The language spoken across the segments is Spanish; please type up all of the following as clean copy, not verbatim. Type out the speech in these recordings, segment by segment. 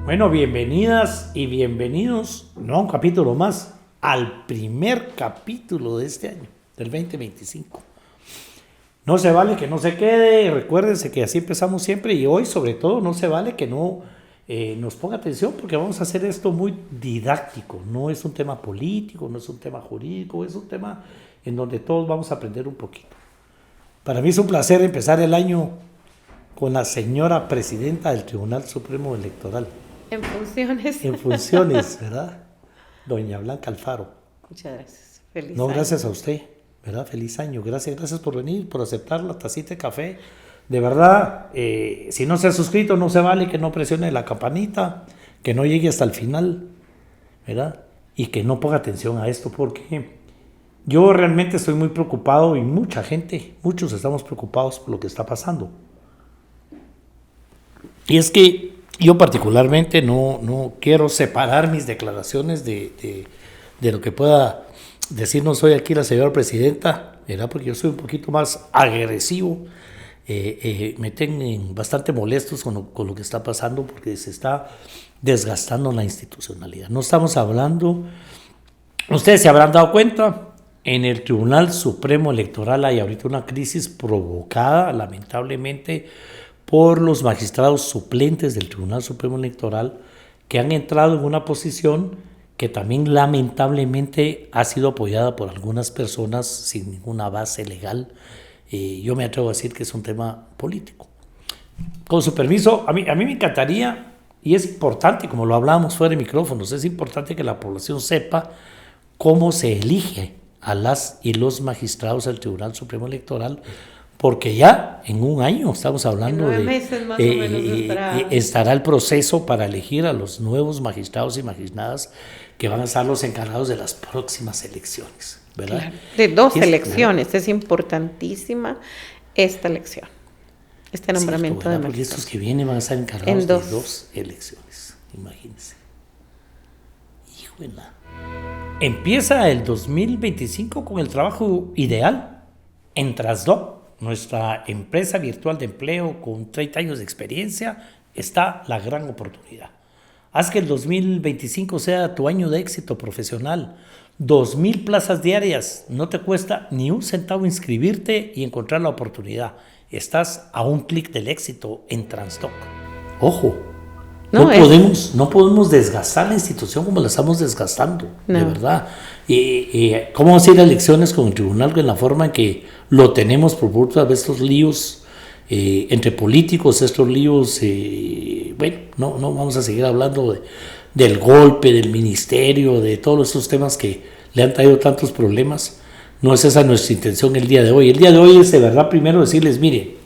Bueno, bienvenidas y bienvenidos, no a un capítulo más, al primer capítulo de este año, del 2025. No se vale que no se quede, recuérdense que así empezamos siempre y hoy sobre todo no se vale que no nos ponga atención porque vamos a hacer esto muy didáctico, no es un tema político, no es un tema jurídico, es un tema en donde todos vamos a aprender un poquito. Para mí es un placer empezar el año con la señora presidenta del Tribunal Supremo Electoral. En funciones. En funciones, ¿verdad? Doña Blanca Alfaro. Muchas gracias. Feliz No, año. gracias a usted, ¿verdad? Feliz año. Gracias por venir, por aceptar la tacita de café. De verdad, si no se ha suscrito, no se vale que no presione la campanita, que no llegue hasta el final, ¿verdad? Y que no ponga atención a esto, porque yo realmente estoy muy preocupado y mucha gente, muchos estamos preocupados por lo que está pasando. Y es que yo particularmente no quiero separar mis declaraciones de lo que pueda decirnos hoy aquí la señora presidenta, ¿verdad? Porque yo soy un poquito más agresivo, me tienen bastante molestos con lo que está pasando porque se está desgastando la institucionalidad. No estamos hablando, ustedes se habrán dado cuenta, en el Tribunal Supremo Electoral hay ahorita una crisis provocada lamentablemente por los magistrados suplentes del Tribunal Supremo Electoral que han entrado en una posición que también lamentablemente ha sido apoyada por algunas personas sin ninguna base legal. Yo me atrevo a decir que es un tema político. Con su permiso, a mí me encantaría, y es importante, como lo hablábamos fuera de micrófonos, es importante que la población sepa cómo se elige a las y los magistrados del Tribunal Supremo Electoral, porque ya en un año estamos hablando en 9 meses más o menos estará el proceso para elegir a los nuevos magistrados y magistradas que van a ser los encargados de las próximas elecciones, ¿verdad? Claro. De 2 elecciones, es importantísima esta elección, este nombramiento cierto, de porque magistrados. estos que vienen van a estar encargados de 2 elecciones, imagínense. Híjole. Empieza el 2025 con el trabajo ideal en Transdoc. Nuestra empresa virtual de empleo con 30 años de experiencia, está la gran oportunidad. Haz que el 2025 sea tu año de éxito profesional. 2,000 plazas diarias, no te cuesta ni un centavo inscribirte y encontrar la oportunidad. Estás a un clic del éxito en Transdoc. Ojo, no podemos desgastar la institución como la estamos desgastando, de verdad. ¿Cómo vamos a ir a elecciones con el tribunal en la forma en que lo tenemos por culpa de estos líos entre políticos, estos líos? No vamos a seguir hablando del golpe, del ministerio, de todos esos temas que le han traído tantos problemas. No es esa nuestra intención el día de hoy. El día de hoy es de verdad primero decirles, mire,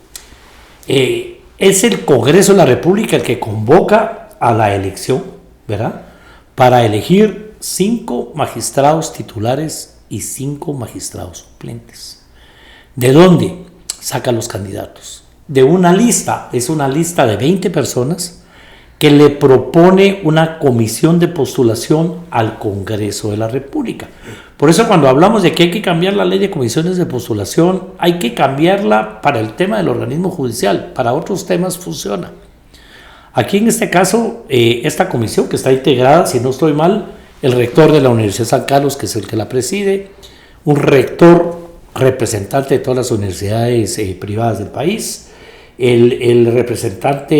es el Congreso de la República el que convoca a la elección, ¿verdad? Para elegir 5 magistrados titulares y 5 magistrados suplentes. ¿De dónde saca los candidatos? De una lista, es una lista de 20 personas que le propone una comisión de postulación al Congreso de la República. Por eso cuando hablamos de que hay que cambiar la ley de comisiones de postulación, hay que cambiarla para el tema del organismo judicial, para otros temas funciona. Aquí en este caso, esta comisión que está integrada, si no estoy mal, el rector de la Universidad de San Carlos, que es el que la preside, un rector representante de todas las universidades privadas del país, el representante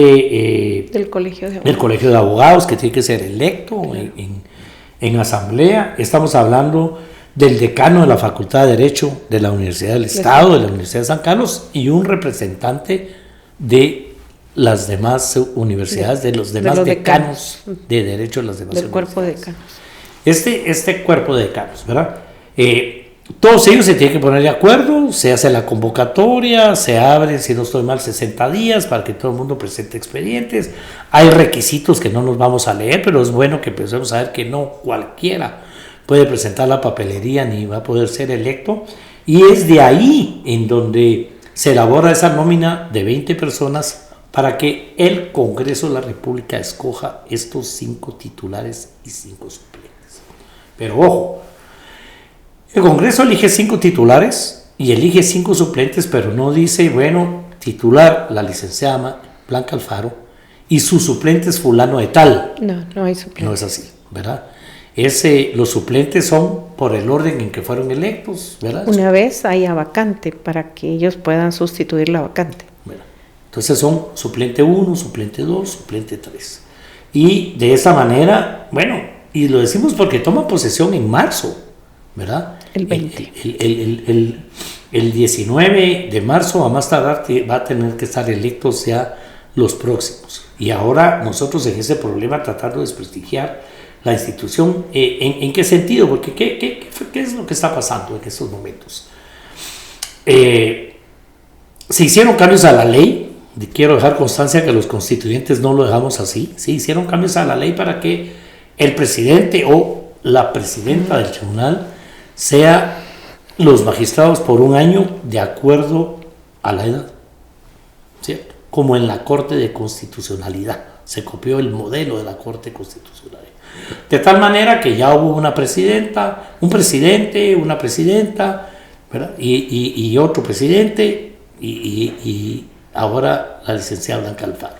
del Colegio de Abogados, que tiene que ser electo en asamblea. Estamos hablando del decano de la Facultad de Derecho de la Universidad del Estado, de la Universidad de San Carlos, y un representante de las demás universidades, de los demás decanos de Derecho de las demás del universidades. Cuerpo de decanos. Este cuerpo de decanos, ¿verdad? Todos ellos se tienen que poner de acuerdo, se hace la convocatoria, se abre, si no estoy mal, 60 días para que todo el mundo presente expedientes. Hay requisitos que no nos vamos a leer, pero es bueno que empecemos a ver que no cualquiera puede presentar la papelería ni va a poder ser electo. Y es de ahí en donde se elabora esa nómina de 20 personas para que el Congreso de la República escoja estos 5 titulares y 5 suplentes. Pero ojo, el Congreso elige 5 titulares y elige 5 suplentes, pero no dice, bueno, titular la licenciada Blanca Alfaro y su suplente es fulano de tal. No hay suplente. No es así, ¿verdad? Los suplentes son por el orden en que fueron electos, ¿verdad? Una vez haya vacante para que ellos puedan sustituir la vacante. ¿Verdad? Entonces son suplente 1, suplente 2, suplente 3. Y de esa manera, bueno, y lo decimos porque toma posesión en marzo, ¿verdad? El 20. El 19 de marzo, a más tardar, va a tener que estar electos ya los próximos. Y ahora nosotros en ese problema tratando de desprestigiar la institución, ¿en qué sentido? Porque ¿qué es lo que está pasando en estos momentos? Se hicieron cambios a la ley, quiero dejar constancia que los constituyentes no lo dejamos así, se hicieron cambios a la ley para que el presidente o la presidenta del tribunal sea los magistrados por un año de acuerdo a la edad, ¿cierto? Como en la Corte de Constitucionalidad, se copió el modelo de la Corte Constitucional. De tal manera que ya hubo una presidenta, un presidente, una presidenta, ¿verdad? Y otro presidente, y ahora la licenciada Blanca Alfaro.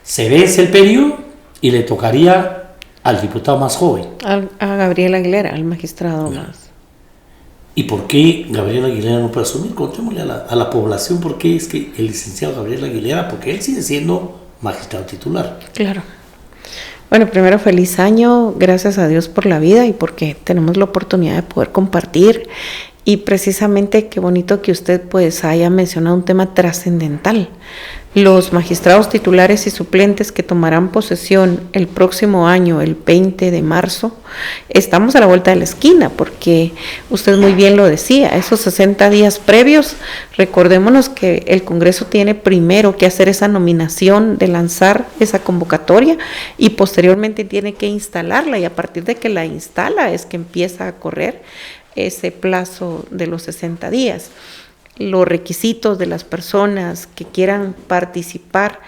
Se vence el periodo y le tocaría al diputado más joven. A Gabriel Aguilera, al magistrado más. ¿Y por qué Gabriel Aguilera no puede asumir? Contémosle a la población por qué es que el licenciado Gabriel Aguilera, porque él sigue siendo magistrado titular. Claro. Bueno, primero feliz año, gracias a Dios por la vida y porque tenemos la oportunidad de poder compartir, y precisamente qué bonito que usted pues haya mencionado un tema trascendental. Los magistrados titulares y suplentes que tomarán posesión el próximo año, el 20 de marzo, estamos a la vuelta de la esquina, porque usted muy bien lo decía, esos 60 días previos, recordémonos que el Congreso tiene primero que hacer esa nominación de lanzar esa convocatoria y posteriormente tiene que instalarla, y a partir de que la instala es que empieza a correr ese plazo de los 60 días. Los requisitos de las personas que quieran participar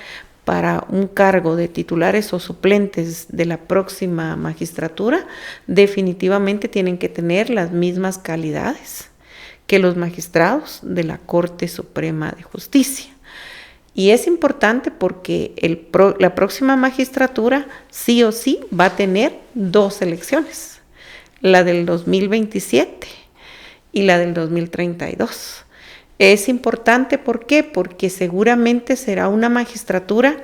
para un cargo de titulares o suplentes de la próxima magistratura definitivamente tienen que tener las mismas calidades que los magistrados de la Corte Suprema de Justicia. Y es importante porque la próxima magistratura sí o sí va a tener 2 elecciones, la del 2027 y la del 2032. Es importante, ¿por qué? Porque seguramente será una magistratura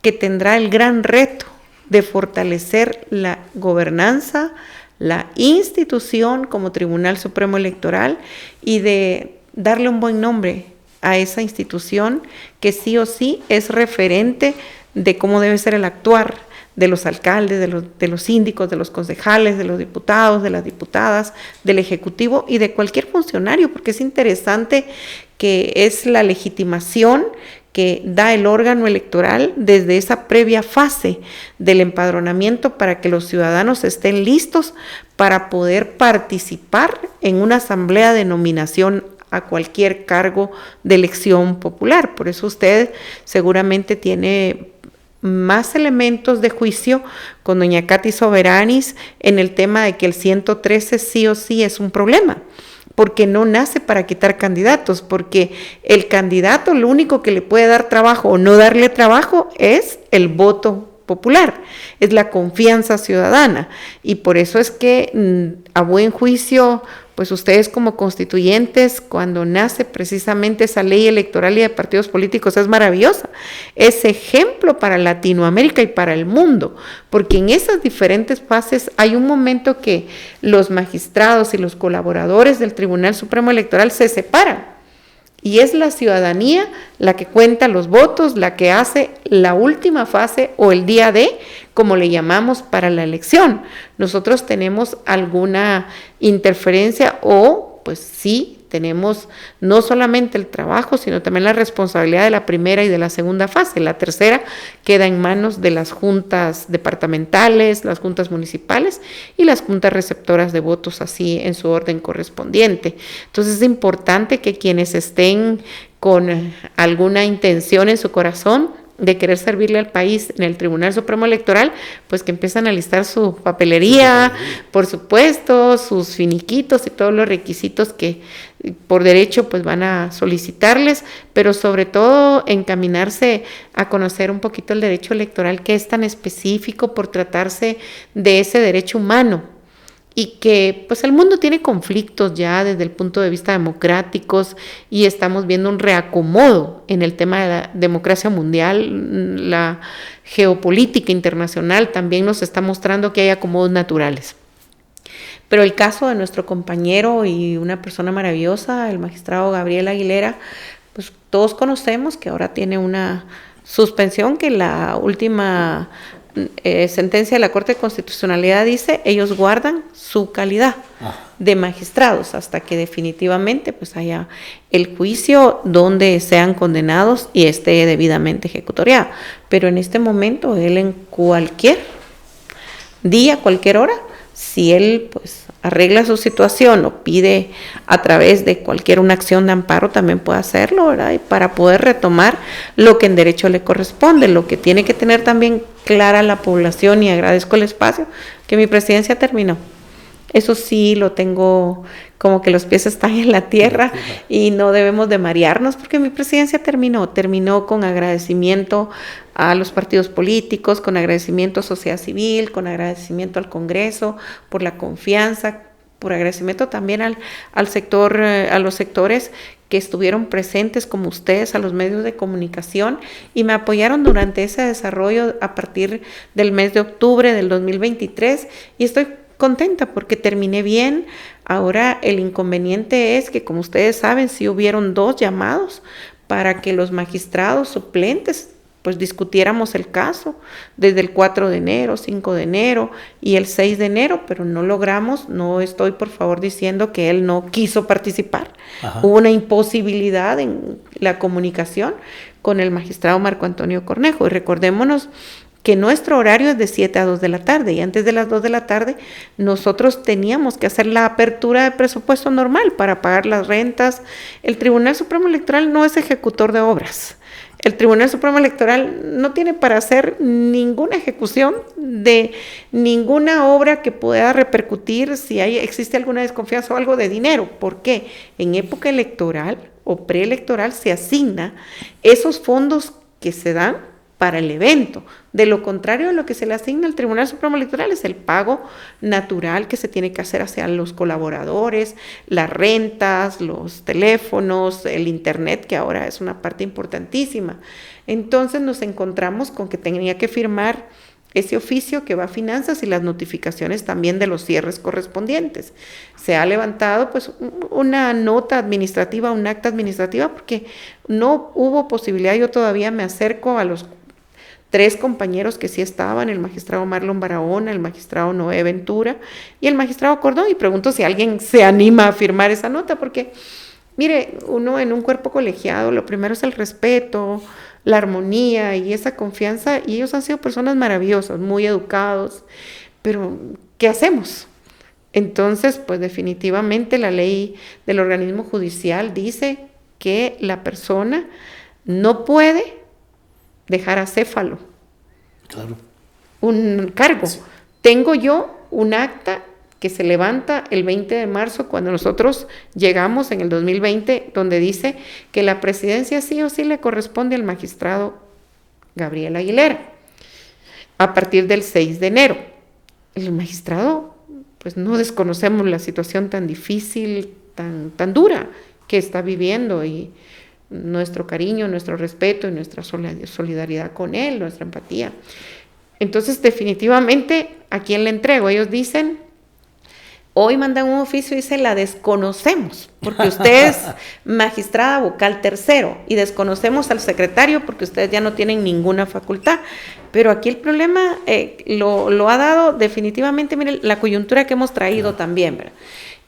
que tendrá el gran reto de fortalecer la gobernanza, la institución como Tribunal Supremo Electoral, y de darle un buen nombre a esa institución que sí o sí es referente de cómo debe ser el actuar de los alcaldes, de los síndicos, de los concejales, de los diputados, de las diputadas, del Ejecutivo y de cualquier funcionario, porque es interesante que es la legitimación que da el órgano electoral desde esa previa fase del empadronamiento para que los ciudadanos estén listos para poder participar en una asamblea de nominación a cualquier cargo de elección popular. Por eso usted seguramente tiene más elementos de juicio con doña Katy Soberanis en el tema de que el 113 sí o sí es un problema, porque no nace para quitar candidatos, porque el candidato lo único que le puede dar trabajo o no darle trabajo es el voto popular, es la confianza ciudadana, y por eso es que a buen juicio, pues ustedes como constituyentes, cuando nace precisamente esa ley electoral y de partidos políticos, es maravillosa, es ejemplo para Latinoamérica y para el mundo, porque en esas diferentes fases hay un momento que los magistrados y los colaboradores del Tribunal Supremo Electoral se separan, y es la ciudadanía la que cuenta los votos, la que hace la última fase o el día D, como le llamamos, para la elección. Nosotros tenemos alguna interferencia o pues sí tenemos no solamente el trabajo, sino también la responsabilidad de la primera y de la segunda fase. La tercera queda en manos de las juntas departamentales, las juntas municipales y las juntas receptoras de votos, así en su orden correspondiente. Entonces es importante que quienes estén con alguna intención en su corazón de querer servirle al país en el Tribunal Supremo Electoral, pues que empiezan a listar su papelería, por supuesto, sus finiquitos y todos los requisitos que por derecho pues van a solicitarles, pero sobre todo encaminarse a conocer un poquito el derecho electoral, que es tan específico por tratarse de ese derecho humano. Y que pues el mundo tiene conflictos ya desde el punto de vista democráticos y estamos viendo un reacomodo en el tema de la democracia mundial. La geopolítica internacional también nos está mostrando que hay acomodos naturales. Pero el caso de nuestro compañero y una persona maravillosa, el magistrado Gabriel Aguilera, pues todos conocemos que ahora tiene una suspensión, que la última sentencia de la Corte de Constitucionalidad dice, ellos guardan su calidad de magistrados hasta que definitivamente pues haya el juicio donde sean condenados y esté debidamente ejecutoriado. Pero en este momento él en cualquier día, cualquier hora, si él pues arregla su situación o pide a través de una acción de amparo, también puede hacerlo, ¿verdad? Y para poder retomar lo que en derecho le corresponde. Lo que tiene que tener también clara la población, y agradezco el espacio, que mi presidencia terminó. Eso sí lo tengo como que los pies están en la tierra y no debemos de marearnos, porque mi presidencia terminó con agradecimiento a los partidos políticos, con agradecimiento a sociedad civil, con agradecimiento al Congreso por la confianza, por agradecimiento también al sector, a los sectores que estuvieron presentes como ustedes, a los medios de comunicación, y me apoyaron durante ese desarrollo a partir del mes de octubre del 2023, y estoy contenta porque terminé bien. Ahora el inconveniente es que, como ustedes saben, sí hubieron 2 llamados para que los magistrados suplentes pues discutiéramos el caso desde el 4 de enero, 5 de enero y el 6 de enero, pero no logramos. No estoy, por favor, diciendo que él no quiso participar. Hubo una imposibilidad en la comunicación con el magistrado Marco Antonio Cornejo, y recordémonos que nuestro horario es de 7 a 2 de la tarde, y antes de las 2 de la tarde nosotros teníamos que hacer la apertura de presupuesto normal para pagar las rentas. El Tribunal Supremo Electoral no es ejecutor de obras. El Tribunal Supremo Electoral no tiene para hacer ninguna ejecución de ninguna obra que pueda repercutir si existe alguna desconfianza o algo de dinero. ¿Por qué? En época electoral o preelectoral se asigna esos fondos que se dan para el evento. De lo contrario, lo que se le asigna al Tribunal Supremo Electoral es el pago natural que se tiene que hacer hacia los colaboradores, las rentas, los teléfonos, el internet, que ahora es una parte importantísima. Entonces nos encontramos con que tenía que firmar ese oficio que va a finanzas y las notificaciones también de los cierres correspondientes. Se ha levantado pues una nota administrativa, un acta administrativa, porque no hubo posibilidad. Yo todavía me acerco a los 3 compañeros que sí estaban, el magistrado Marlon Barahona, el magistrado Noé Ventura y el magistrado Cordón, y pregunto si alguien se anima a firmar esa nota, porque mire, uno en un cuerpo colegiado, lo primero es el respeto, la armonía y esa confianza, y ellos han sido personas maravillosas, muy educados, pero ¿qué hacemos? Entonces, pues definitivamente la ley del organismo judicial dice que la persona no puede dejar acéfalo un cargo. Sí. Tengo yo un acta que se levanta el 20 de marzo cuando nosotros llegamos en el 2020, donde dice que la presidencia sí o sí le corresponde al magistrado Gabriel Aguilera a partir del 6 de enero. El magistrado, pues no desconocemos la situación tan difícil, tan dura que está viviendo, y nuestro cariño, nuestro respeto y nuestra solidaridad con él, nuestra empatía. Entonces, definitivamente, ¿a quién le entrego? Ellos dicen, hoy mandan un oficio y dice, la desconocemos, porque usted es magistrada vocal tercero, y desconocemos al secretario porque ustedes ya no tienen ninguna facultad. Pero aquí el problema lo ha dado definitivamente, mire, la coyuntura que hemos traído también, ¿verdad?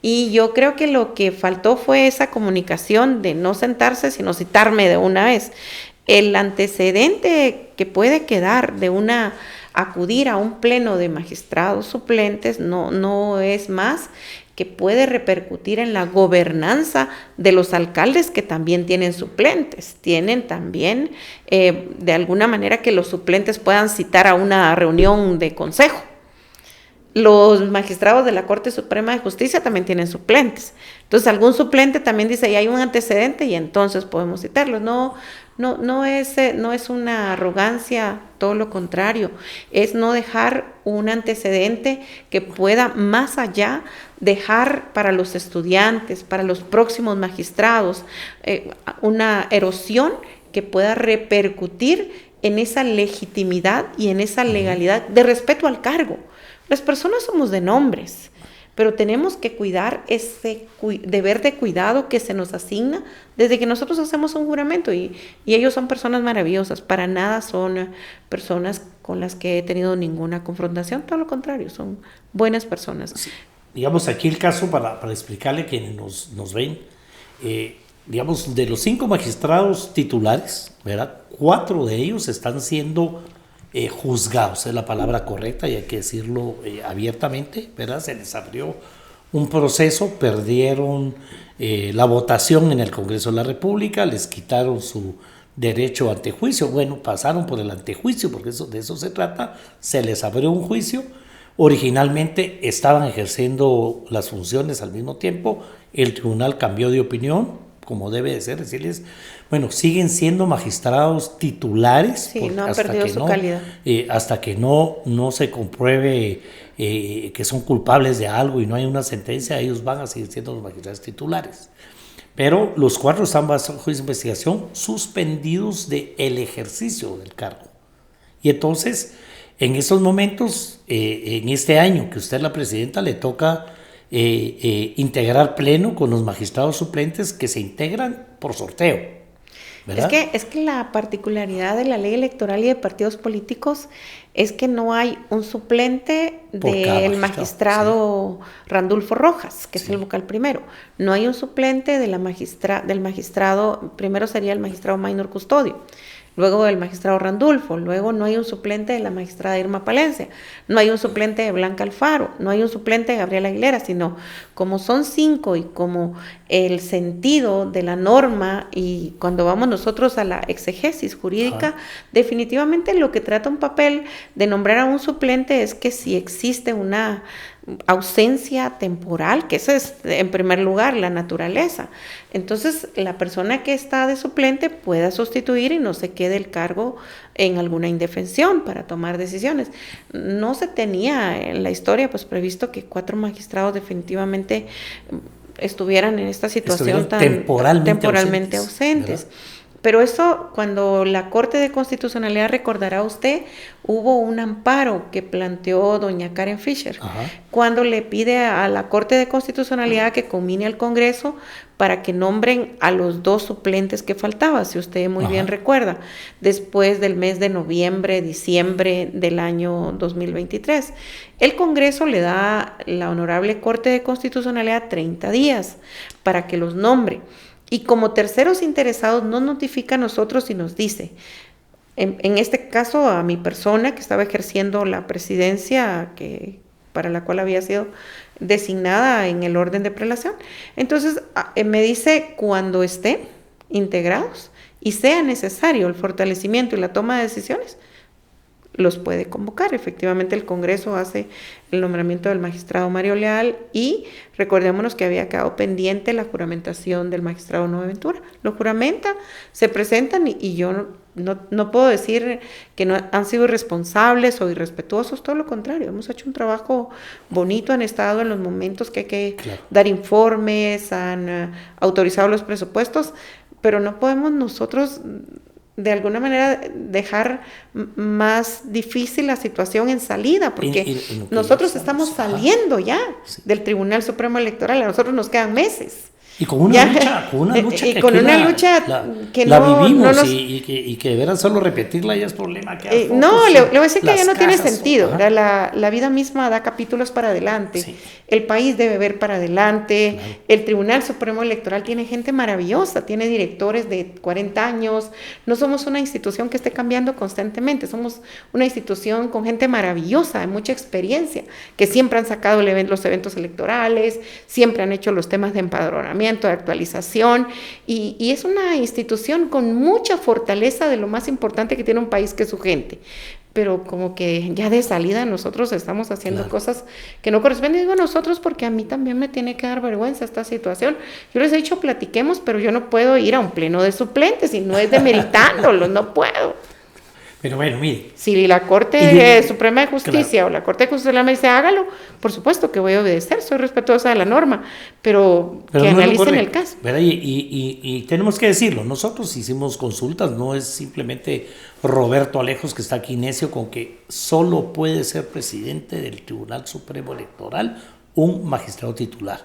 Y yo creo que lo que faltó fue esa comunicación de no sentarse, sino citarme de una vez. El antecedente que puede quedar de acudir a un pleno de magistrados suplentes no es más que puede repercutir en la gobernanza de los alcaldes que también tienen suplentes. Tienen también, de alguna manera, que los suplentes puedan citar a una reunión de consejo. Los magistrados de la Corte Suprema de Justicia también tienen suplentes. Entonces, algún suplente también dice, ya hay un antecedente y entonces podemos citarlos. No es una arrogancia, todo lo contrario. Es no dejar un antecedente que pueda, más allá, dejar para los estudiantes, para los próximos magistrados, una erosión que pueda repercutir en esa legitimidad y en esa legalidad de respeto al cargo. Las personas somos de nombres, pero tenemos que cuidar ese deber de cuidado que se nos asigna desde que nosotros hacemos un juramento, y ellos son personas maravillosas. Para nada son personas con las que he tenido ninguna confrontación, todo lo contrario, son buenas personas. Sí. Digamos, aquí el caso, para explicarle a quienes nos ven, digamos, de los 5 magistrados titulares, ¿verdad? 4 de ellos están siendo juzgados, es la palabra correcta y hay que decirlo abiertamente, ¿verdad? Se les abrió un proceso, perdieron la votación en el Congreso de la República, les quitaron su derecho a antejuicio. Bueno, pasaron por el antejuicio, porque de eso se trata, se les abrió un juicio. Originalmente estaban ejerciendo las funciones al mismo tiempo, el tribunal cambió de opinión, como debe de ser, decirles, bueno, siguen siendo magistrados titulares. Sí, no han perdido su calidad. Hasta que no se compruebe que son culpables de algo y no hay una sentencia, ellos van a seguir siendo los magistrados titulares. Pero los 4 están bajo juicio de investigación, suspendidos del ejercicio del cargo. Y entonces, en estos momentos, en este año que usted es la presidenta, le toca integrar pleno con los magistrados suplentes que se integran por sorteo, ¿verdad? Es que la particularidad de la ley electoral y de partidos políticos es que no hay un suplente del magistrado Randulfo Rojas, que es el vocal primero. No hay un suplente del magistrado, primero sería el magistrado Maynor Custodio, luego del magistrado Randulfo, luego no hay un suplente de la magistrada Irma Palencia, no hay un suplente de Blanca Alfaro, no hay un suplente de Gabriela Aguilera, sino como son 5 y como el sentido de la norma, y cuando vamos nosotros a la exegesis jurídica, definitivamente lo que trata un papel de nombrar a un suplente es que si existe una ausencia temporal, que esa es en primer lugar la naturaleza, entonces la persona que está de suplente pueda sustituir y no se quede el cargo en alguna indefensión para tomar decisiones. No se tenía en la historia pues previsto que 4 magistrados definitivamente estuvieran en esta situación tan temporalmente ausentes. Pero eso, cuando la Corte de Constitucionalidad, recordará usted, hubo un amparo que planteó doña Karen Fischer, cuando le pide a la Corte de Constitucionalidad que conmine al Congreso para que nombren a los 2 suplentes que faltaban, si usted muy bien recuerda, después del mes de noviembre, diciembre del año 2023. El Congreso le da la Honorable Corte de Constitucionalidad 30 días para que los nombre. Y como terceros interesados nos notifica a nosotros y nos dice, en este caso a mi persona que estaba ejerciendo la presidencia para la cual había sido designada en el orden de prelación, entonces me dice cuando estén integrados y sea necesario el fortalecimiento y la toma de decisiones, los puede convocar. Efectivamente, el Congreso hace el nombramiento del magistrado Mario Leal y recordémonos que había quedado pendiente la juramentación del magistrado Noé Ventura. Lo juramenta, se presentan y yo no puedo decir que no han sido irresponsables o irrespetuosos, todo lo contrario, hemos hecho un trabajo bonito, han estado en los momentos que hay que dar informes, han autorizado los presupuestos, pero no podemos nosotros de alguna manera dejar más difícil la situación en salida, porque nosotros estamos saliendo ya del Tribunal Supremo Electoral, a nosotros nos quedan meses. Y con una lucha, y con una lucha que la no vivimos nos... y que de veras solo repetirla ya es problema. No, le voy a decir que ya no tiene sentido. Ajá. La vida misma da capítulos para adelante. Sí. El país debe ver para adelante. Claro. El Tribunal Supremo Electoral tiene gente maravillosa, tiene directores de 40 años. No somos una institución que esté cambiando constantemente, somos una institución con gente maravillosa, de mucha experiencia, que siempre han sacado los eventos electorales, siempre han hecho los temas de empadronamiento, de actualización, y es una institución con mucha fortaleza de lo más importante que tiene un país, que es su gente. Pero como que ya de salida nosotros estamos haciendo cosas que no corresponden. Digo nosotros porque a mí también me tiene que dar vergüenza esta situación. Yo les he dicho platiquemos, pero yo no puedo ir a un pleno de suplentes y no es demeritándolos, no puedo. Pero bueno, mire. Si la Corte Suprema de Justicia o la Corte Constitucional me dice hágalo, por supuesto que voy a obedecer, soy respetuosa de la norma, pero que no analicen el caso. Y tenemos que decirlo, nosotros hicimos consultas, no es simplemente Roberto Alejos que está aquí necio con que solo puede ser presidente del Tribunal Supremo Electoral un magistrado titular,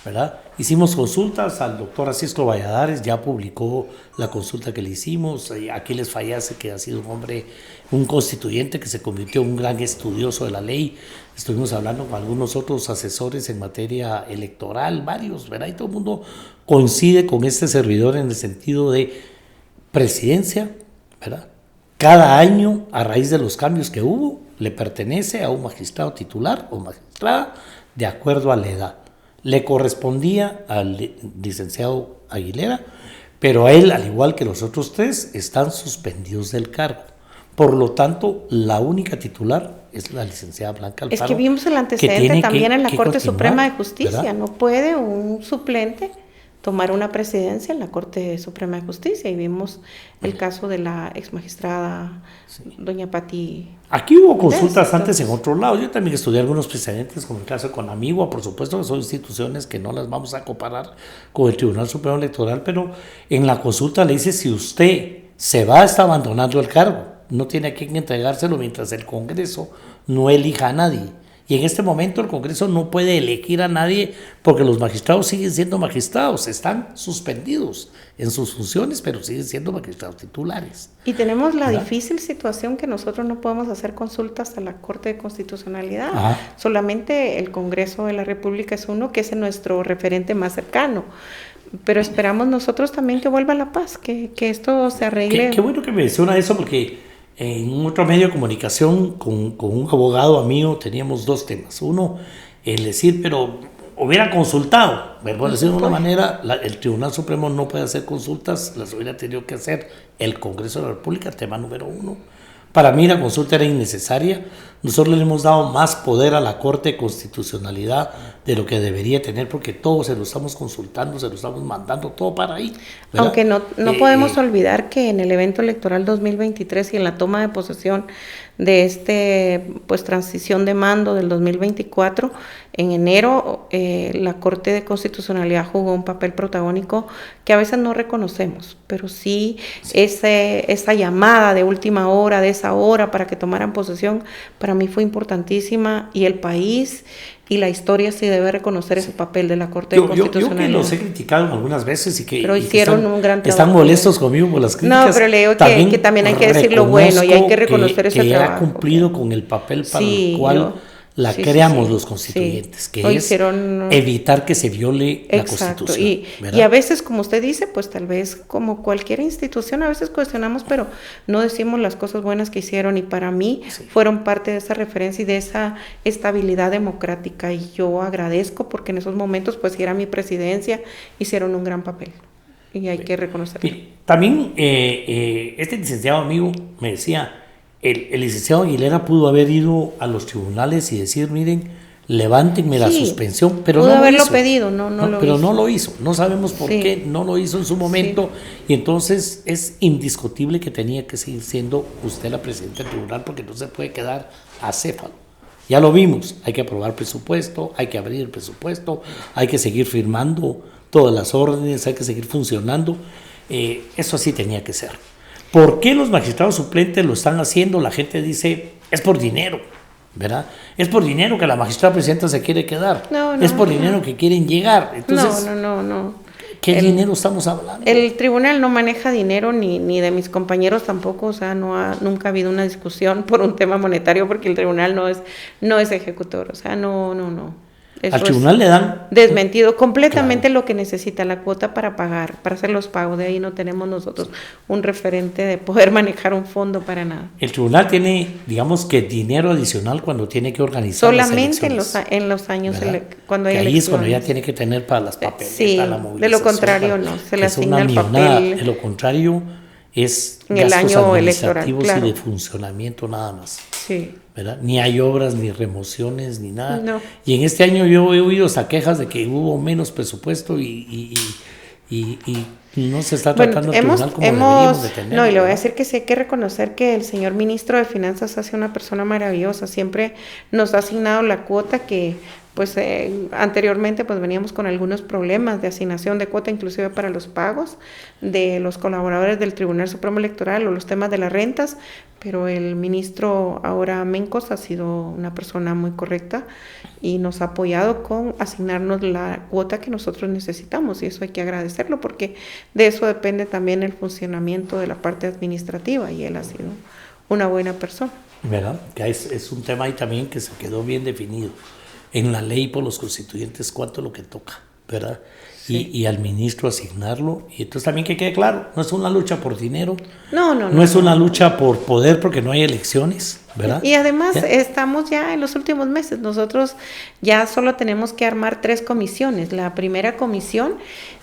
¿verdad? Hicimos consultas al doctor Asisco Valladares, ya publicó la consulta que le hicimos. Aquí les fallase que ha sido un hombre, un constituyente que se convirtió en un gran estudioso de la ley. Estuvimos hablando con algunos otros asesores en materia electoral, varios, ¿verdad? Y todo el mundo coincide con este servidor en el sentido de presidencia, ¿verdad? Cada año, a raíz de los cambios que hubo, le pertenece a un magistrado titular o magistrada de acuerdo a la edad. Le correspondía al licenciado Aguilera, pero a él, al igual que los otros tres, están suspendidos del cargo. Por lo tanto, la única titular es la licenciada Blanca Alfaro. Es que vimos el antecedente también en la Corte Suprema de Justicia. ¿Verdad? No puede un suplente tomar una presidencia en la Corte Suprema de Justicia, y vimos el caso de la ex magistrada doña Pati. Aquí hubo consultas antes en otro lado. Yo también estudié algunos precedentes, como el caso de Conamigua, por supuesto que son instituciones que no las vamos a comparar con el Tribunal Supremo Electoral, pero en la consulta le dice: si usted se va, está abandonando el cargo, no tiene a quién entregárselo mientras el Congreso no elija a nadie. Y en este momento el Congreso no puede elegir a nadie porque los magistrados siguen siendo magistrados, están suspendidos en sus funciones, pero siguen siendo magistrados titulares. Y tenemos la difícil situación que nosotros no podemos hacer consultas a la Corte de Constitucionalidad. Ajá. Solamente el Congreso de la República es uno, que es nuestro referente más cercano. Pero esperamos nosotros también que vuelva la paz, que esto se arregle. Qué bueno que menciona eso, porque en otro medio de comunicación con un abogado amigo teníamos dos temas. Uno, el decir, pero hubiera consultado, por decirlo de una manera, el Tribunal Supremo no puede hacer consultas, las hubiera tenido que hacer el Congreso de la República, tema número uno. Para mí la consulta era innecesaria. Nosotros le hemos dado más poder a la Corte de Constitucionalidad de lo que debería tener, porque todo se lo estamos consultando, se lo estamos mandando todo para ahí, ¿verdad? Aunque no podemos olvidar que en el evento electoral 2023 y en la toma de posesión de transición de mando del 2024, en enero la Corte de Constitucionalidad jugó un papel protagónico que a veces no reconocemos, pero sí. Esa llamada de última hora, de esa hora para que tomaran posesión, para mí fue importantísima, y el país y la historia sí debe reconocer ese papel de la Corte de Constitucionalidad. Yo que los he criticado algunas veces pero hicieron un gran trabajo. Están molestos conmigo por las críticas. No, pero le digo que también hay que decir lo bueno y hay que reconocer ese trabajo. Que ha cumplido con el papel para el cual creamos los constituyentes, que es evitar que se viole la Constitución. Y a veces, como usted dice, pues tal vez como cualquier institución, a veces cuestionamos, pero no decimos las cosas buenas que hicieron, y para mí fueron parte de esa referencia y de esa estabilidad democrática, y yo agradezco porque en esos momentos, pues si era mi presidencia, hicieron un gran papel y hay que reconocerlo. También este licenciado amigo me decía, el licenciado Aguilera pudo haber ido a los tribunales y decir, miren, levántenme la suspensión, pero pudo no haberlo lo hizo. Pedido, no lo pero hizo. No lo hizo, no sabemos por qué no lo hizo en su momento, y entonces es indiscutible que tenía que seguir siendo usted la presidenta del tribunal, porque no se puede quedar acéfalo. Ya lo vimos, hay que aprobar presupuesto, hay que abrir el presupuesto, hay que seguir firmando todas las órdenes, hay que seguir funcionando, eso así tenía que ser. ¿Por qué los magistrados suplentes lo están haciendo? La gente dice, es por dinero, ¿verdad? Es por dinero que la magistrada presidenta se quiere quedar. Es por dinero que quieren llegar. Entonces, no. ¿Qué dinero estamos hablando? El tribunal no maneja dinero, ni de mis compañeros tampoco, o sea, nunca ha habido una discusión por un tema monetario, porque el tribunal no es ejecutor, o sea, no. Eso al tribunal le dan desmentido completamente, claro, lo que necesita la cuota para pagar, para hacer los pagos. De ahí no tenemos nosotros un referente de poder manejar un fondo para nada. El tribunal tiene, digamos, que dinero adicional cuando tiene que organizar solamente las en los años cuando hay ahí elecciones. Es cuando ya tiene que tener para las papeletas, sí, la movilización. De lo contrario no, se le asigna el papel. De lo contrario es en el año electoral, claro, y de funcionamiento nada más. Sí. ¿Verdad? Ni hay obras, ni remociones, ni nada. No. Y en este año yo he oído hasta quejas de que hubo menos presupuesto y no se está tratando el tribunal como deberíamos de tener. No, y le voy a decir que sí hay que reconocer que el señor ministro de Finanzas ha sido una persona maravillosa. Siempre nos ha asignado la cuota que pues anteriormente pues veníamos con algunos problemas de asignación de cuota, inclusive para los pagos de los colaboradores del Tribunal Supremo Electoral o los temas de las rentas, pero el ministro ahora Mencos ha sido una persona muy correcta y nos ha apoyado con asignarnos la cuota que nosotros necesitamos, y eso hay que agradecerlo porque de eso depende también el funcionamiento de la parte administrativa, y él ha sido una buena persona. ¿Verdad? Que es un tema ahí también que se quedó bien definido en la ley por los constituyentes cuánto es lo que toca, ¿verdad? Sí. Y al ministro asignarlo. Y entonces también que quede claro, no es una lucha por dinero. No es una lucha por poder porque no hay elecciones, ¿verdad? Y además estamos ya en los últimos meses. Nosotros ya solo tenemos que armar 3 comisiones. La primera comisión,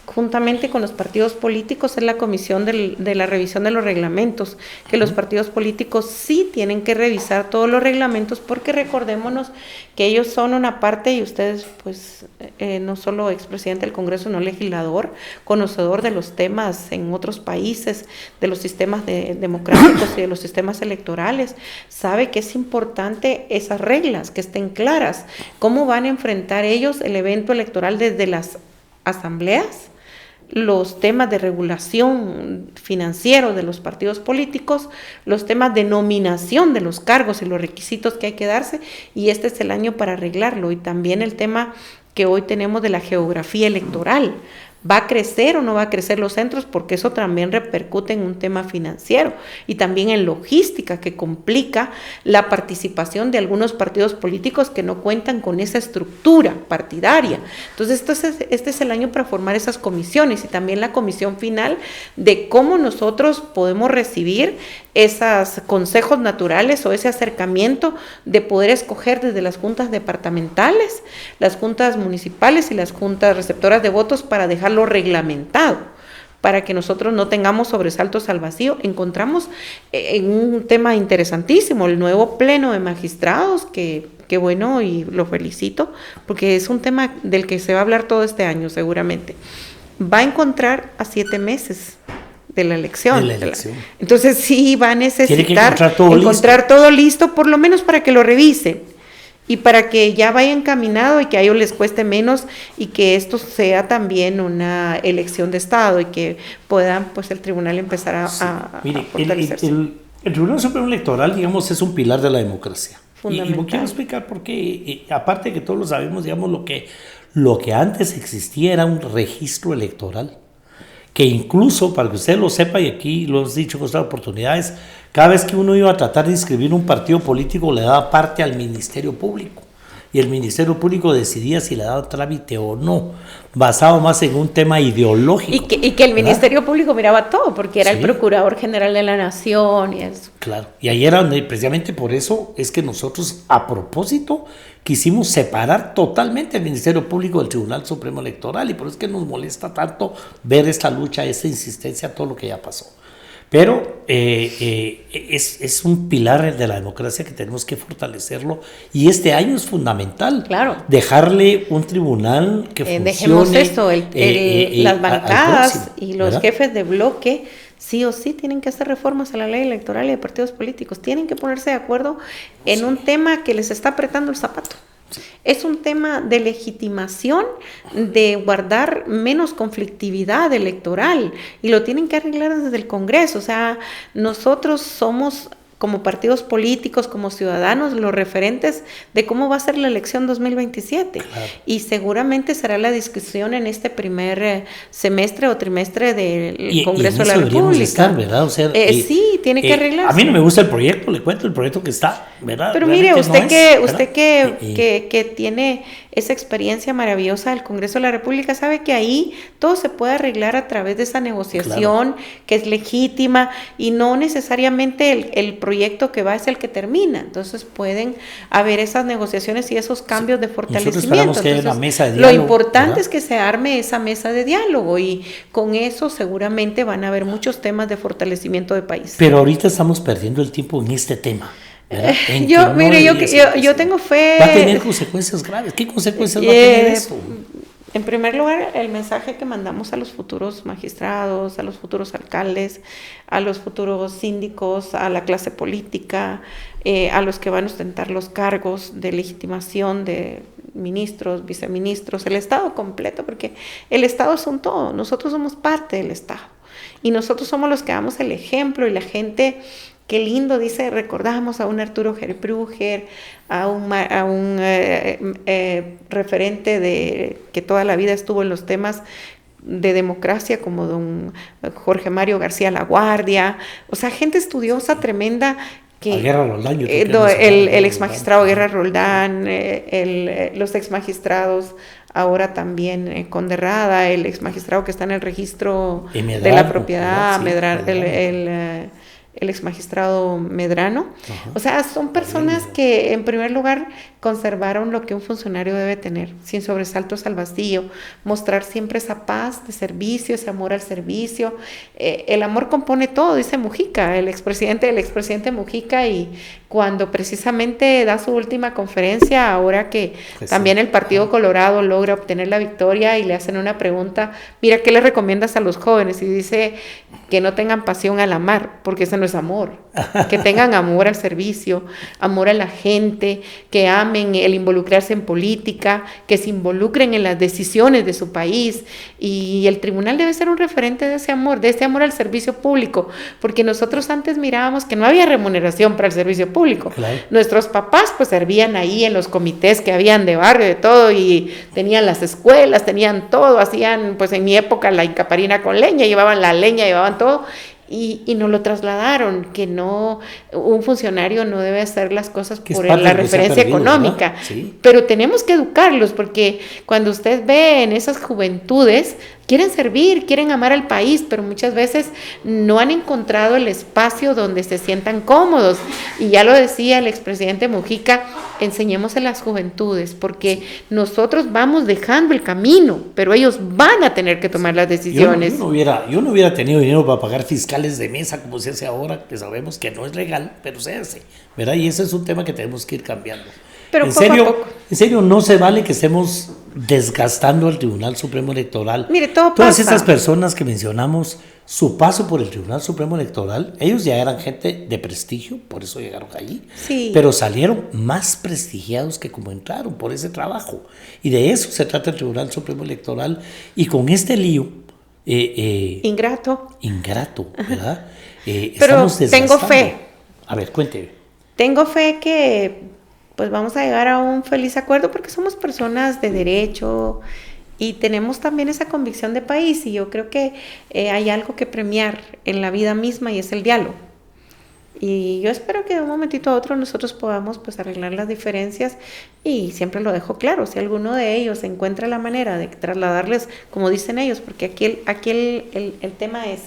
juntamente con los partidos políticos, es la comisión de la revisión de los reglamentos, que los partidos políticos sí tienen que revisar todos los reglamentos, porque recordémonos que ellos son una parte, y ustedes pues no solo expresidente del Congreso, sino legislador, conocedor de los temas en otros países, de los sistemas democráticos y de los sistemas electorales, sabe que es importante esas reglas, que estén claras, cómo van a enfrentar ellos el evento electoral desde las asambleas, los temas de regulación financiero de los partidos políticos, los temas de nominación de los cargos y los requisitos que hay que darse, y este es el año para arreglarlo. Y también el tema que hoy tenemos de la geografía electoral. ¿Va a crecer o no va a crecer los centros? Porque eso también repercute en un tema financiero y también en logística, que complica la participación de algunos partidos políticos que no cuentan con esa estructura partidaria. Entonces, este es el año para formar esas comisiones, y también la comisión final de cómo nosotros podemos recibir esos consejos naturales o ese acercamiento de poder escoger desde las juntas departamentales, las juntas municipales y las juntas receptoras de votos, para dejarlo reglamentado, para que nosotros no tengamos sobresaltos al vacío. Encontramos en un tema interesantísimo el nuevo pleno de magistrados, que bueno, y lo felicito, porque es un tema del que se va a hablar todo este año seguramente. Va a encontrar a 7 meses de la elección. Entonces sí va a necesitar encontrar todo listo, por lo menos para que lo revise y para que ya vaya encaminado y que a ellos les cueste menos, y que esto sea también una elección de Estado y que puedan pues el tribunal empezar a fortalecerse. El Tribunal Supremo Electoral, digamos, es un pilar de la democracia. Y quiero explicar por qué, aparte de que todos lo sabemos, digamos, lo que antes existía era un registro electoral, que incluso, para que usted lo sepa, y aquí lo he dicho con otras oportunidades, cada vez que uno iba a tratar de inscribir un partido político, le daba parte al Ministerio Público, y el Ministerio Público decidía si le daba trámite o no, basado más en un tema ideológico. Y que el Ministerio Público miraba todo, porque era el Procurador General de la Nación y eso. Claro, y ahí era donde, precisamente por eso es que nosotros, a propósito, quisimos separar totalmente el Ministerio Público del Tribunal Supremo Electoral, y por eso es que nos molesta tanto ver esta lucha, esta insistencia, todo lo que ya pasó. Pero es un pilar de la democracia que tenemos que fortalecerlo, y este año es fundamental. Claro. Dejarle un tribunal que funcione. Dejemos esto, las bancadas y los ¿verdad? Jefes de bloque sí o sí tienen que hacer reformas a la ley electoral y de partidos políticos. Tienen que ponerse de acuerdo en un tema que les está apretando el zapato. Sí. Es un tema de legitimación, de guardar menos conflictividad electoral, y lo tienen que arreglar desde el Congreso. O sea, nosotros somos como partidos políticos, como ciudadanos, los referentes de cómo va a ser la elección 2027. Claro. Y seguramente será la discusión en este primer semestre o trimestre del Congreso de la República. Estar, ¿verdad? O sea, sí, tiene que arreglarse. A mí no me gusta el proyecto, le cuento el proyecto que está, ¿verdad? Pero realmente mire, usted, no que tiene esa experiencia maravillosa del Congreso de la República, sabe que ahí todo se puede arreglar a través de esa negociación, claro, que es legítima, y no necesariamente el proyecto que va es el que termina. Entonces pueden haber esas negociaciones y esos cambios de fortalecimiento. Nosotros esperamos que haya una mesa de diálogo. Lo importante, ¿verdad?, es que se arme esa mesa de diálogo, y con eso seguramente van a haber muchos temas de fortalecimiento de país. Pero ahorita estamos perdiendo el tiempo en este tema. Yo tengo fe. Va a tener consecuencias graves. ¿Qué consecuencias va a tener eso? En primer lugar, el mensaje que mandamos a los futuros magistrados, a los futuros alcaldes, a los futuros síndicos, a la clase política, a los que van a ostentar los cargos de legitimación de ministros, viceministros, el Estado completo, porque el Estado es un todo, nosotros somos parte del Estado y nosotros somos los que damos el ejemplo, y la gente, qué lindo, dice, recordamos a un Arturo Gerbruger, a un referente de que toda la vida estuvo en los temas de democracia, como don Jorge Mario García Laguardia, o sea, gente estudiosa, tremenda, que Guerra Roldán, el ex magistrado Guerra Roldán, los ex magistrados ahora también Conderrada, el ex magistrado que está en el registro de la propiedad, el ex magistrado Medrano. Ajá. O sea, son personas que en primer lugar conservaron lo que un funcionario debe tener, sin sobresaltos al vacío, mostrar siempre esa paz de servicio, ese amor al servicio. El amor compone todo, dice Mujica, el expresidente Mujica, y cuando precisamente da su última conferencia, ahora que pues también el Partido Colorado logra obtener la victoria y le hacen una pregunta, mira, ¿qué le recomiendas a los jóvenes? Y dice que no tengan pasión al amar, porque ese no es amor, que tengan amor al servicio, amor a la gente, que amen el involucrarse en política, que se involucren en las decisiones de su país, y el tribunal debe ser un referente de ese amor al servicio público, porque nosotros antes mirábamos que no había remuneración para el servicio público. Claro. Nuestros papás pues servían ahí en los comités que habían de barrio, de todo, y tenían las escuelas, tenían todo, hacían pues en mi época la incaparina con leña, llevaban la leña, llevaban todo, y nos lo trasladaron, que no, un funcionario no debe hacer las cosas por la referencia económica, sí, pero tenemos que educarlos, porque cuando usted ve en esas juventudes, quieren servir, quieren amar al país, pero muchas veces no han encontrado el espacio donde se sientan cómodos, y ya lo decía el expresidente Mujica, enseñemos a las juventudes, porque nosotros vamos dejando el camino, pero ellos van a tener que tomar las decisiones. Yo no hubiera tenido dinero para pagar fiscales de mesa como se hace ahora, que sabemos que no es legal, pero se hace, ¿verdad? Y ese es un tema que tenemos que ir cambiando. Pero en serio, no se vale que estemos desgastando al Tribunal Supremo Electoral. Mire, todo Todas pasa. esas personas que mencionamos, su paso por el Tribunal Supremo Electoral, ellos ya eran gente de prestigio, por eso llegaron allí, sí, pero salieron más prestigiados que como entraron por ese trabajo. Y de eso se trata el Tribunal Supremo Electoral. Y con este lío... ingrato, ¿verdad? Pero tengo fe. A ver, cuénteme. Tengo fe que pues vamos a llegar a un feliz acuerdo, porque somos personas de derecho y tenemos también esa convicción de país, y yo creo que hay algo que premiar en la vida misma, y es el diálogo. Y yo espero que de un momentito a otro nosotros podamos pues arreglar las diferencias, y siempre lo dejo claro, si alguno de ellos encuentra la manera de trasladarles, como dicen ellos, porque aquí el tema es,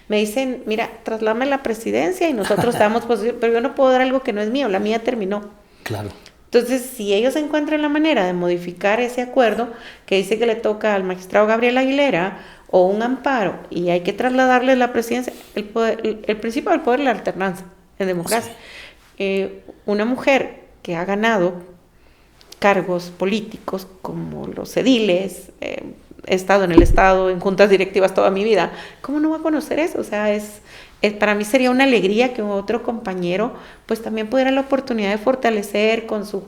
me dicen, mira, trasládame la presidencia y nosotros damos posición, pero yo no puedo dar algo que no es mío, la mía terminó. Claro. Entonces, si ellos encuentran la manera de modificar ese acuerdo que dice que le toca al magistrado Gabriel Aguilera o un amparo, y hay que trasladarle la presidencia, el principio del poder es la alternancia en democracia. Sí. Una mujer que ha ganado cargos políticos como los ediles, he estado en el Estado, en juntas directivas toda mi vida, ¿cómo no va a conocer eso? O sea, para mí sería una alegría que otro compañero pues también pudiera la oportunidad de fortalecer con sus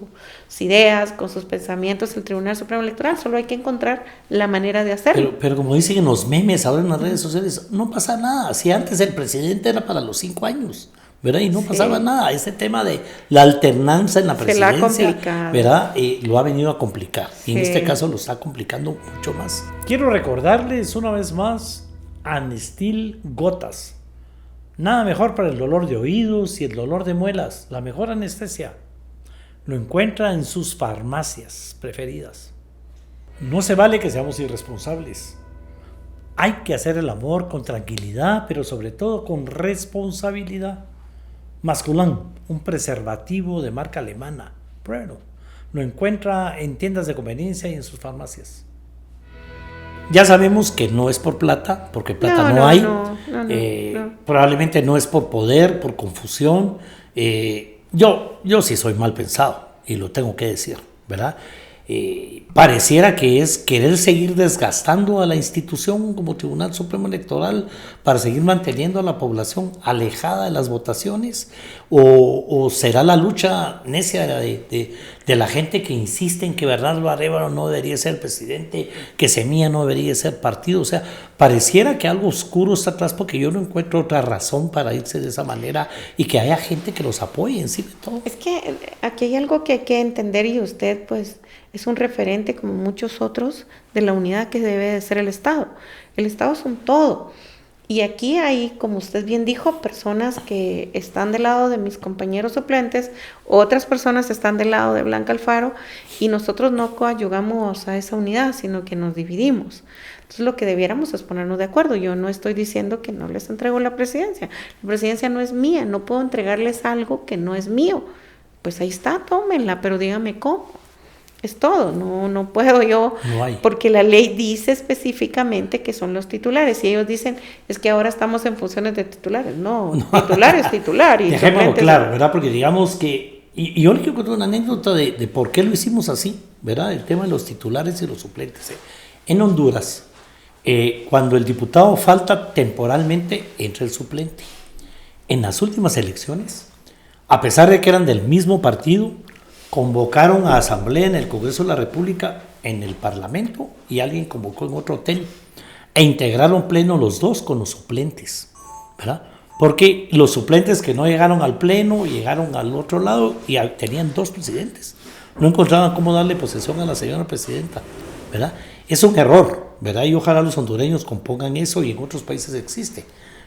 ideas, con sus pensamientos el Tribunal Supremo Electoral. Solo hay que encontrar la manera de hacerlo. Pero como dicen en los memes ahora en las redes sociales, no pasa nada. Si antes el presidente era para los 5 años, ¿verdad? Y no pasaba nada. Ese tema de la alternancia en la presidencia, ¿verdad? Lo ha venido a complicar. Y en este caso lo está complicando mucho más. Quiero recordarles una vez más Anestil Gotas. Nada mejor para el dolor de oídos y el dolor de muelas. La mejor anestesia. Lo encuentra en sus farmacias preferidas. No se vale que seamos irresponsables. Hay que hacer el amor con tranquilidad, pero sobre todo con responsabilidad. Masculán, un preservativo de marca alemana. Pruébelo. Lo encuentra en tiendas de conveniencia y en sus farmacias. Ya sabemos que no es por plata, porque plata no hay. Probablemente no es por poder, por confusión. Yo sí soy mal pensado y lo tengo que decir, ¿verdad? Pareciera que es querer seguir desgastando a la institución como Tribunal Supremo Electoral para seguir manteniendo a la población alejada de las votaciones, o será la lucha necia de la gente que insiste en que Bernardo Arévalo no debería ser presidente, que Semilla no debería ser partido. O sea, pareciera que algo oscuro está atrás, porque yo no encuentro otra razón para irse de esa manera y que haya gente que los apoye encima de todo. Es que aquí hay algo que hay que entender, y usted pues es un referente como muchos otros de la unidad que debe de ser el Estado. El Estado es un todo. Y aquí hay, como usted bien dijo, personas que están del lado de mis compañeros suplentes, otras personas están del lado de Blanca Alfaro, y nosotros no coadyuvamos a esa unidad, sino que nos dividimos. Entonces lo que debiéramos es ponernos de acuerdo. Yo no estoy diciendo que no les entrego la presidencia. La presidencia no es mía, no puedo entregarles algo que no es mío. Pues ahí está, tómenla, pero dígame cómo. Es todo, no puedo yo, porque la ley dice específicamente que son los titulares, y ellos dicen, es que ahora estamos en funciones de titulares. No. Titular es titular. Y dejémoslo claro, ¿verdad? Porque digamos que, y yo le quiero contar una anécdota de por qué lo hicimos así, ¿verdad? El tema de los titulares y los suplentes. En Honduras, cuando el diputado falta temporalmente, entra el suplente. En las últimas elecciones, a pesar de que eran del mismo partido, convocaron a asamblea en el Congreso de la República, en el Parlamento, y alguien convocó en otro hotel, e integraron pleno los dos con los suplentes, ¿verdad? Porque los suplentes que no llegaron al pleno llegaron al otro lado y tenían dos presidentes. No encontraban cómo darle posesión a la señora presidenta, ¿verdad? Es un error, ¿verdad? Y ojalá los hondureños compongan eso, y en otros países existe,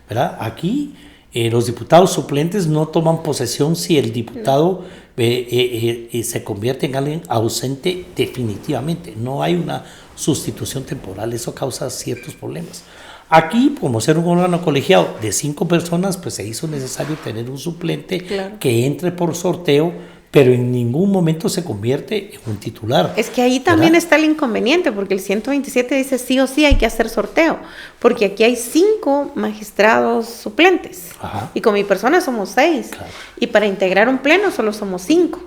¿verdad? Aquí los diputados suplentes no toman posesión si el diputado se convierte en alguien ausente definitivamente. No hay una sustitución temporal, eso causa ciertos problemas. Aquí, como ser un órgano colegiado de 5 personas, pues se hizo necesario tener un suplente que entre por sorteo, pero en ningún momento se convierte en un titular. Es que ahí también está el inconveniente, porque el 127 dice sí o sí hay que hacer sorteo, porque aquí hay 5 magistrados suplentes. Ajá. Y con mi persona somos 6, claro. Y para integrar un pleno solo somos 5,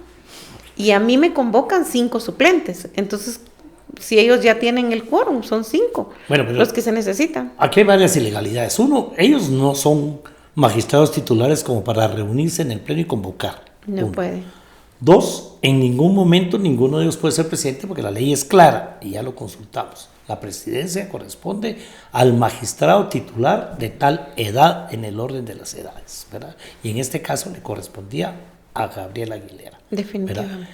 y a mí me convocan 5 suplentes. Entonces, si ellos ya tienen el quórum, son 5 los que se necesitan. Aquí hay varias ilegalidades. Uno, ellos no son magistrados titulares como para reunirse en el pleno y convocar. No puede. 2, en ningún momento ninguno de ellos puede ser presidente, porque la ley es clara y ya lo consultamos. La presidencia corresponde al magistrado titular de tal edad en el orden de las edades, ¿verdad? Y en este caso le correspondía a Gabriel Aguilera. Definitivamente. ¿Verdad?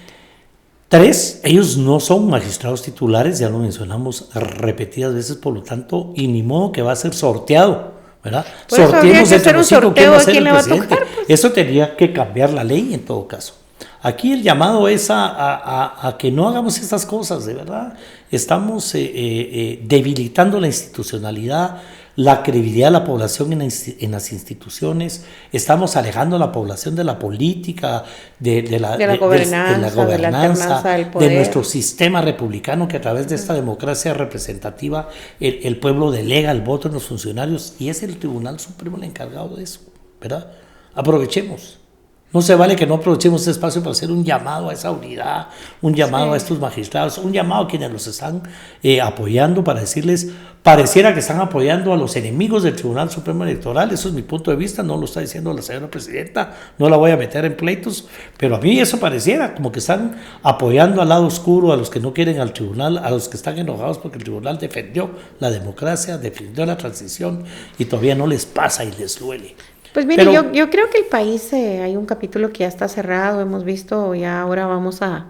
3, ellos no son magistrados titulares, ya lo mencionamos repetidas veces, por lo tanto, y ni modo que va a ser sorteado, ¿verdad? Sorteemos entre los 5 quién va a ser el presidente. Tocar, pues. Eso tendría que cambiar la ley en todo caso. Aquí el llamado es a que no hagamos estas cosas, de verdad. Estamos debilitando la institucionalidad, la credibilidad de la población en las instituciones. Estamos alejando a la población de la política, de la gobernanza, de nuestro sistema republicano, que a través de esta democracia representativa el pueblo delega el voto en los funcionarios, y es el Tribunal Supremo el encargado de eso, ¿verdad? Aprovechemos. No se vale que no aprovechemos este espacio para hacer un llamado a esa unidad, un llamado a estos magistrados, un llamado a quienes los están apoyando, para decirles, pareciera que están apoyando a los enemigos del Tribunal Supremo Electoral. Eso es mi punto de vista, no lo está diciendo la señora presidenta, no la voy a meter en pleitos, pero a mí eso pareciera como que están apoyando al lado oscuro, a los que no quieren al tribunal, a los que están enojados porque el tribunal defendió la democracia, defendió la transición, y todavía no les pasa y les duele. Pues mire, yo creo que el país, hay un capítulo que ya está cerrado, hemos visto, ya ahora vamos a,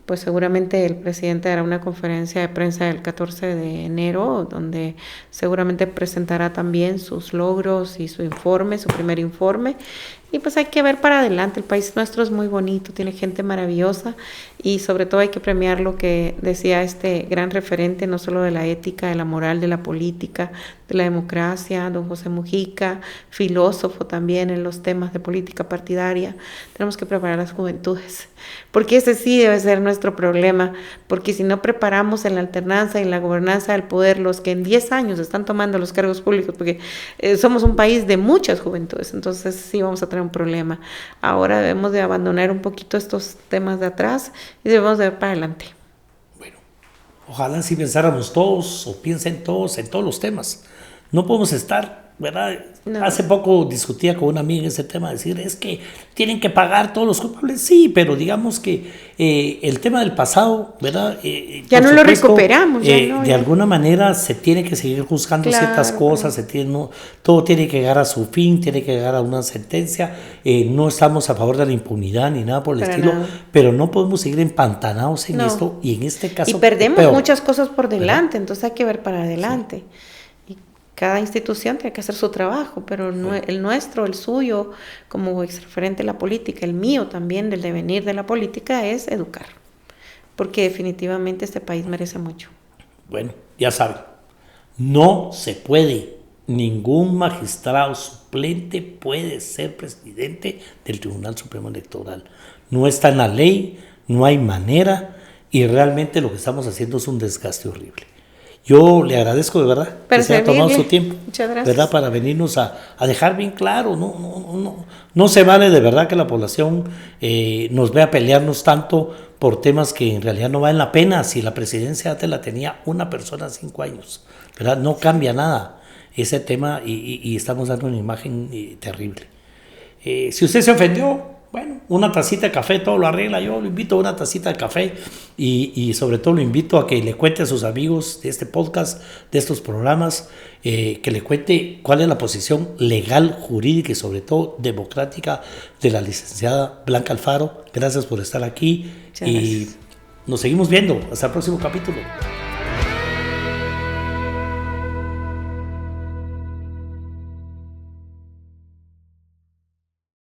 pues seguramente el presidente hará una conferencia de prensa el 14 de enero, donde seguramente presentará también sus logros y su informe, su primer informe. Y pues hay que ver para adelante, el país nuestro es muy bonito, tiene gente maravillosa y sobre todo hay que premiar lo que decía este gran referente, no solo de la ética, de la moral, de la política, de la democracia, don José Mujica, filósofo también en los temas de política partidaria. Tenemos que preparar a las juventudes, porque ese sí debe ser nuestro problema, porque si no preparamos en la alternanza y en la gobernanza del poder los que en 10 años están tomando los cargos públicos, porque somos un país de muchas juventudes, entonces sí vamos a tener un problema. Ahora debemos de abandonar un poquito estos temas de atrás y debemos de ver para adelante. Bueno, ojalá si pensáramos todos o piensen todos en todos los temas. No podemos estar, ¿verdad? No. Hace poco discutía con una amiga ese tema, decir, es que tienen que pagar todos los culpables. Sí, pero digamos que el tema del pasado, ¿verdad? Ya no lo recuperamos. De alguna manera se tiene que seguir juzgando ciertas cosas, todo tiene que llegar a su fin, tiene que llegar a una sentencia. No estamos a favor de la impunidad ni nada por el estilo, pero no podemos seguir empantanados en esto y en este caso. Y perdemos muchas cosas por delante, entonces hay que ver para adelante. Sí. Cada institución tiene que hacer su trabajo, pero el nuestro, el suyo, como ex referente de la política, el mío también, del devenir de la política, es educar. Porque definitivamente este país merece mucho. Bueno, ya saben, no se puede, ningún magistrado suplente puede ser presidente del Tribunal Supremo Electoral. No está en la ley, no hay manera, y realmente lo que estamos haciendo es un desgaste horrible. Yo le agradezco de verdad que se haya tomado su tiempo, ¿verdad? Para venirnos a dejar bien claro, no se vale de verdad que la población nos vea pelearnos tanto por temas que en realidad no valen la pena. Si la presidencia antes la tenía una persona 5 años, ¿verdad? No cambia nada ese tema y estamos dando una imagen terrible. Si usted se ofendió, bueno, una tacita de café todo lo arregla. Yo lo invito a una tacita de café y sobre todo lo invito a que le cuente a sus amigos de este podcast, de estos programas, que le cuente cuál es la posición legal, jurídica y sobre todo democrática de la licenciada Blanca Alfaro. Gracias por estar aquí y nos seguimos viendo. Hasta el próximo capítulo.